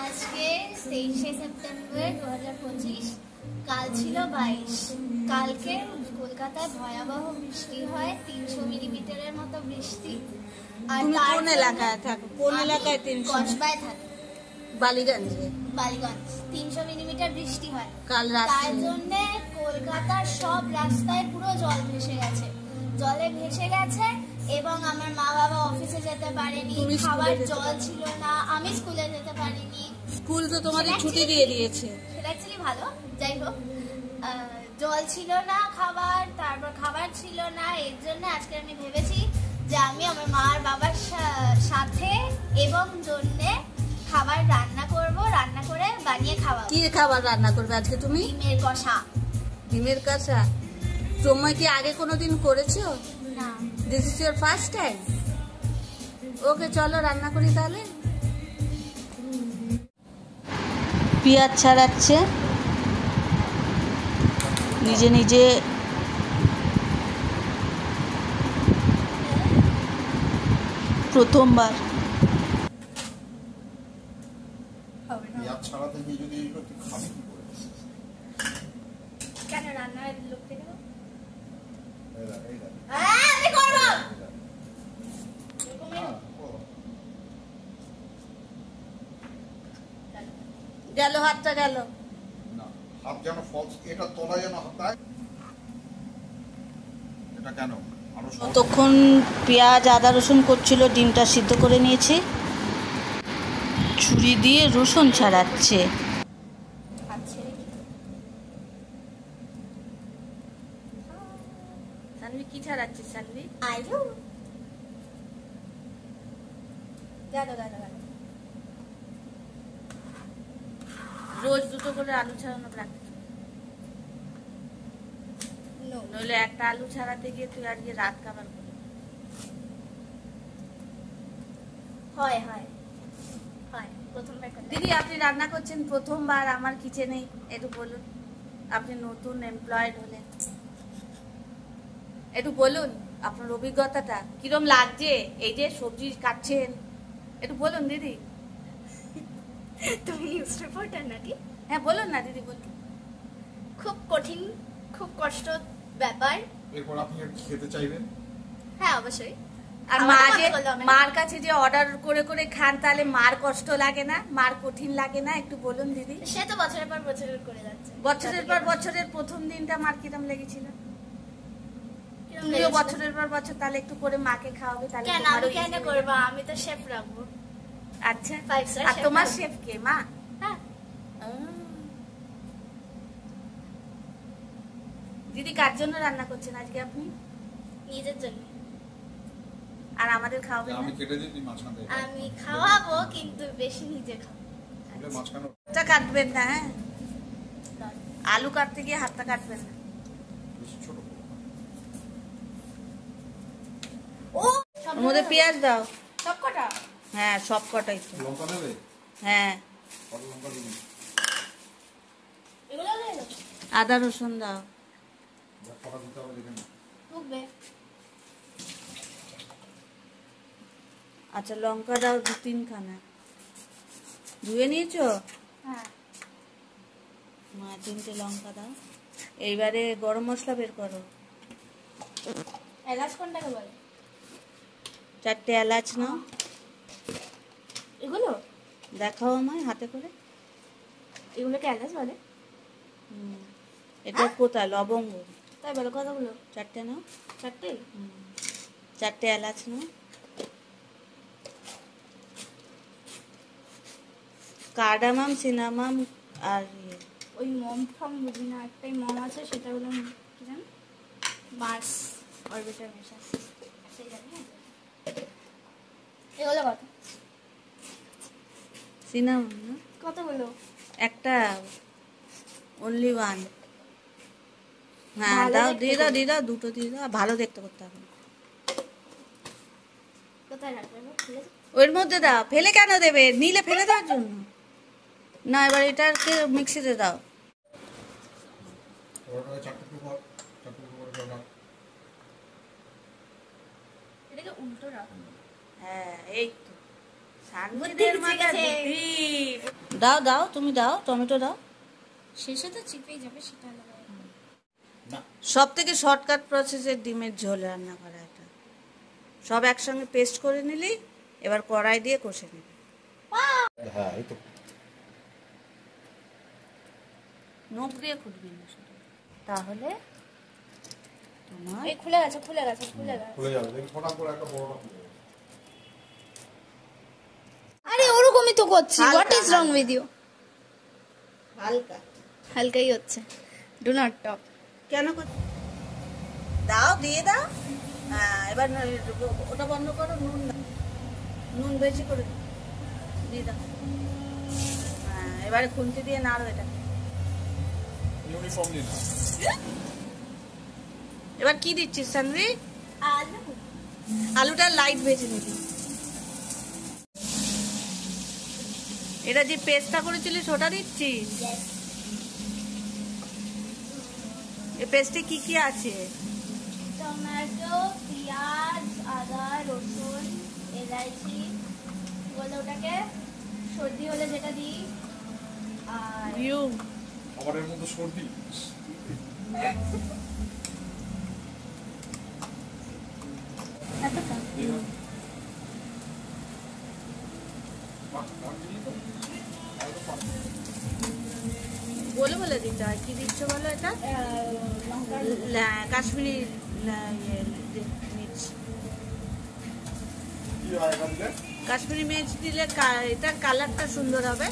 আজকে 23শে সেপ্টেম্বর 2025, কাল ছিল 22। কালকে কলকাতায় ভয়াবহ বৃষ্টি হয়, 300 মিলিমিটারের মতো বৃষ্টি। আর কোন এলাকায় থাকো? কোন এলাকায়? কসবায় থাকি, বালিগঞ্জে। বালিগঞ্জ 300 মিলিমিটার বৃষ্টি হয় কাল রাতে। তার জন্য কলকাতার সব রাস্তায় পুরো জল ভেসে গেছে, জলে ভেসে গেছে। এবং আমার মা বাবা অফিসে যেতে পারেনি, খাবার জল ছিল না, আমি স্কুলে যেতে পারিনি। স্কুল তো তোমাদের ছুটি দিয়ে দিয়েছে, সেটা অ্যাকচুয়ালি ভালো। যাই হোক, জল ছিল না, তারপর খাবার ছিল না। এর জন্য আজকে আমি ভেবেছি যে আমি আমার মা আর বাবার সাথে এবং জন্যে খাবার রান্না করব, রান্না করে বানিয়ে খাওয়াবো। কি খাবার রান্না করবে আজকে তুমি? ডিমের কষা। ডিমের কষা তোমায় কি আগে কোনোদিন করেছো? না, this is your first time? Okay, চলো রান্না করি তাহলে। পেঁয়াজ ছাড়াচ্ছে নিজে নিজে, প্রথমবার। পেঁয়াজ ছাড়াতে গিয়ে যদি একটু খাবি কি করে? কেন রান্নার লোক থেকে না? এই দা আমি করব। গেল হাতটা, গেল না, হাত যেন ফলস, এটা তোলা যেন হাতায়। এটা কেন? ততক্ষণ পেঁয়াজ আদা রসুন করছিল, ডিমটা সিদ্ধ করে নিয়েছি, ছুরি দিয়ে রসুন ছাড়াচ্ছে। সানভি কি ছাড়াচ্ছিস সানভি? আলু। দাদা দাদা দাদা, রোজ দুটো করে আলু ছাড়ানো প্র্যাকটিস, নইলে একটা আলু ছাড়াতে গিয়ে তুই আজকে রাত খাবার করবি। হয় হয় হয়, প্রথমবার করলে। দিদি, আপনি রান্না করছেন প্রথমবার আমার কিচেনে, একটু বলুন। আপনি নতুন এমপ্লয়েড হলেন, একটু বলুন আপনার অভিজ্ঞতাটা কিরম লাগছে, এই যে সবজি কাটছেন, একটু বলুন দিদি। তুমি নিউজ রিপোর্টার নাকি? হ্যাঁ বলুন না দিদি, বলুন। খুব কঠিন, খুব কষ্ট ব্যাপার। এরপর আপনি খেতে চাইবেন? হ্যাঁ অবশ্যই। আর মার কাছে যে অর্ডার করে করে খান, তাহলে মার কষ্ট লাগে না, মার কঠিন লাগে না? একটু বলুন দিদি। সে তো বছরের পর বছরের করে যাচ্ছে। বছরের পর বছরের প্রথম দিনটা মার কিরম লেগেছিল? তুমিও বছরের পর বছর তাহলে একটু করে মাকে খাওয়াবে, তাহলে কেন আমি কেন করব? আমি তো শেফ রাখবো। আচ্ছা, আর তোমার শেফ কে? মা? হ্যাঁ। দিদি, কার জন্য রান্না করছেন আজকে আপনি? নিজের জন্য। আর আমাদের খাওয়াবেন? আমি কেটে দিই, তুই মাছখানে দে। আমি খাওয়াবো, কিন্তু বেশি নিজে খাবো। তাহলে মাছখানে হাতটা কাটবেন না, হ্যাঁ? আলু কাটতে গিয়ে হাতটা কাটবেন না। বেশি ছোট করো। ও ওর মধ্যে পেঁয়াজ দাও। সব কটা? হ্যাঁ, সব কটাই তো। লঙ্কা দেবে? হ্যাঁ, কত লঙ্কা দিবি? এগুলো দিয়ে দাও। আদা রসুন দাও। যা কটা দিতে হবে দেখে না। টুকবে। আচ্ছা, লঙ্কা দাও 2-3 খানা। ধুয়ে নিয়েছো? হ্যাঁ। 3টে লঙ্কা দাও। এইবারে গরম মশলা বের করো। এলাচ কোনটাকে বলে? 4টে এলাচ নাও। এগুলো দেখাও আমায় হাতে করে। এগুলোকে এলাচ বলে? এটা কোথায়? লবঙ্গ। তাই বলো, কতগুলো? 4টে নাও। 4টে? 4টে এলাচ নাও। কার্ডামাম, সিনামাম আর ওই মম ফম বুঝি না, একটাই মম আছে, সেটা হলো কি জানো, মার্স অরবিটার মেশা, সেই জানি না। এগুলো কত? সিনামাম না, কতগুলো? একটা, অনলি 1। হ্যাঁ দাও, দিয়ে দাও, দিয়ে দাও, 2টো দিয়ে দাও। ভালো দেখতে করতে হবে। কোথায় রাখবে? ঠিক আছে, ওর মধ্যে দাও। ফেলে কেন দেবে? নিলে ফেলে দেওয়ার জন্য না। এবার এটাকে মিক্সিতে দাও। ওটা চারটে করে দাও। এটাকে উল্টো রাখো। হ্যাঁ, এই তো। সানভিদের মাথায় বুদ্ধি বুদ্ধি। দাও দাও, তুমি দাও, টমেটো দাও। শেষে তো চিপেই যাবে, সেটা আলাদা ব্যাপার। না সব থেকে শর্টকাট প্রসেসের ডিমের ঝোল রান্না করা এটা। সব একসঙ্গে পেস্ট করে নিলি, এবার কড়াই দিয়ে কষে নিবি। হ্যাঁ এই তো নখ দিয়ে খুঁটবি না শুধু, তাহলে তোমার এই খুলে গেছে, খুলে গেছে, খুলে গেছে। খুলে যাবে দেখি ফোটা করে একটা বড়টা খুলে যাবে। আরে ওরকমই তো করছি, হালকা, হোয়াট ইজ রং হালকা। With you? হালকা হালকাই হচ্ছে, ডু নট টক। কেন দাও, দিয়ে দাও। হ্যাঁ, এবার ওটা বন্ধ করো, নুন দাও, নুন বেশি করে দিয়ে দাও। হ্যাঁ, এবারে খুন্তি দিয়ে নাড়ো এটা। ইউনিফর্ম দিন এবার কি দিচ্ছিস সানভি? আলু আলুটা লাইট ভেজে নিবি। এটা যে পেস্টটা করেছিলিস ওটা দিচ্ছিস? এই পেস্টে কি কি আছে? টমেটো, পেঁয়াজ, আদা, রসুন, এলাচি, বলে ওটাকে সর্দি হলে যেটা দিই, আর ইউ আমার এর মধ্যে সর্দি বলে বলে দিতে হয়। কি দিচ্ছ বলো এটা? কাশ্মীরি মির্চ। কি হয় এখান থেকে কাশ্মীরি মির্চ দিলে এটার কালারটা সুন্দর হবে,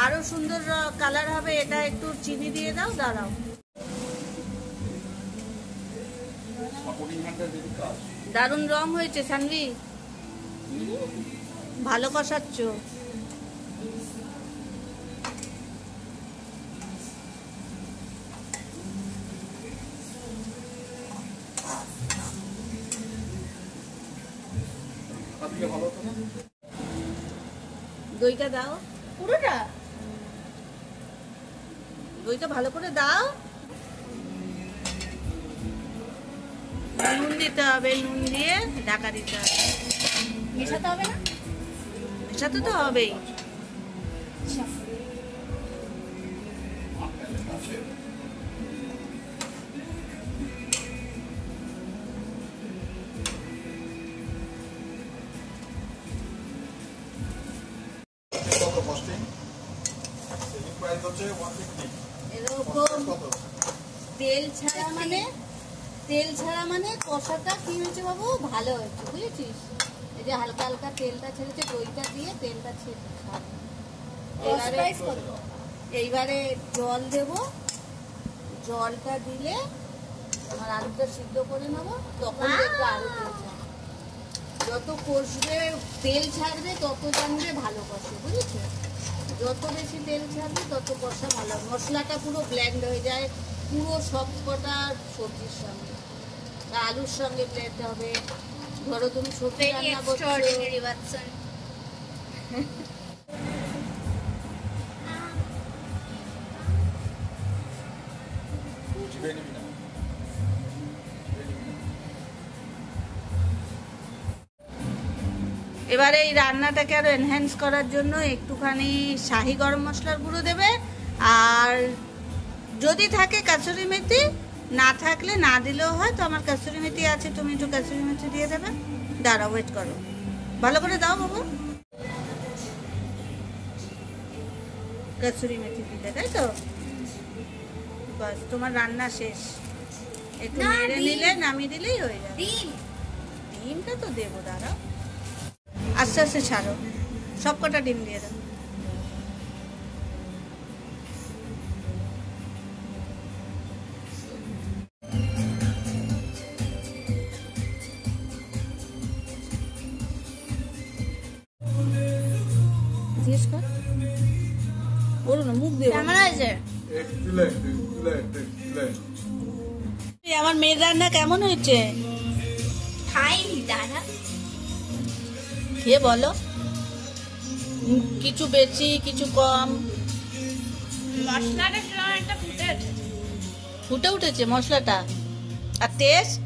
আরো সুন্দর কালার হবে। এটা একটু চিনি দিয়ে দাও, দাঁড়াও। সাপোর্টিং হ্যান্ডের দিদি কাজ দারুণ রং হয়েছে সানভি, ভালো কষাচ্ছ। তার দিকে ভালো হতো না দইটা দাও, পুরোটা দইটা ভালো করে দাও। নুন দিতে হবে, নুন দিয়ে ঢাকা দিতে হবে। মেশাতে হবে না? মেশাতে তো হবেই। আছে কত কস্টিং সেলিং প্রাইস হচ্ছে 150 এরকম কত তেল ছাড়া মানে কষাটা কি হয়েছে বাবু, ভালো হয়েছে, বুঝেছিস? এই যে হালকা হালকা তেলটা ছেড়েছে, দইটা দিয়ে তেলটা ছেড়ে Price কত? এইবারে জল দেব। জলটা দিলে আমার আলুটা সিদ্ধ করে নেবো, তখন দেখবে আলু কষা। যত কষবে, তেল ছাড়বে, তত জানবে ভালো কষে, বুঝেছো? যত বেশি তেল ছাড়বে তত কষা ভালো। মশলাটা পুরো ব্লেন্ড হয়ে যায়, পুরো সব কটা সবজির সঙ্গে, আলুর সঙ্গে ব্লেন্ড হবে। ধরো তুমি সবজি Very রান্না করছো, extraordinary, Watson. জিভে নিবি না এবারে এই রান্নাটাকে আরো এনহ্যান্স করার জন্য একটুখানি শাহি গরম মশলার গুঁড়ো দেবে, আর যদি থাকে কাসুরি মেথি, না থাকলে না দিলেও হয়। তো আমার কাসুরি মেথি আছে, তুমি একটু কাসুরি মেথি দিয়ে দেবে। দাঁড়াও, ওয়েট করো, ভালো করে দাও বাবু। কাসুরি মেথি দিলে, তাই তো? বাস, তোমার রান্না শেষ। একটু না, নেড়ে ডিম। নিলে, নামিয়ে দিলেই হয়ে যাবে। ডিম ডিমটা তো দেবো, দাঁড়াও, আস্তে আস্তে ছাড়ো, সব কটা ডিম দিয়ে দাও। জিজ্ঞেস কর, বলো না, মুখ দিয়ে বলো। কেমন হয়েছে? এক্সিলেন্ট আমার মেয়ের রান্না কেমন হয়েছে খাইনি দাদা। খেয়ে বলো, কিছু বেশি কিছু কম? মশলাটা কিরকম একটা ফুটে উঠেছে। ফুটে উঠেছে মশলাটা, আর টেস্ট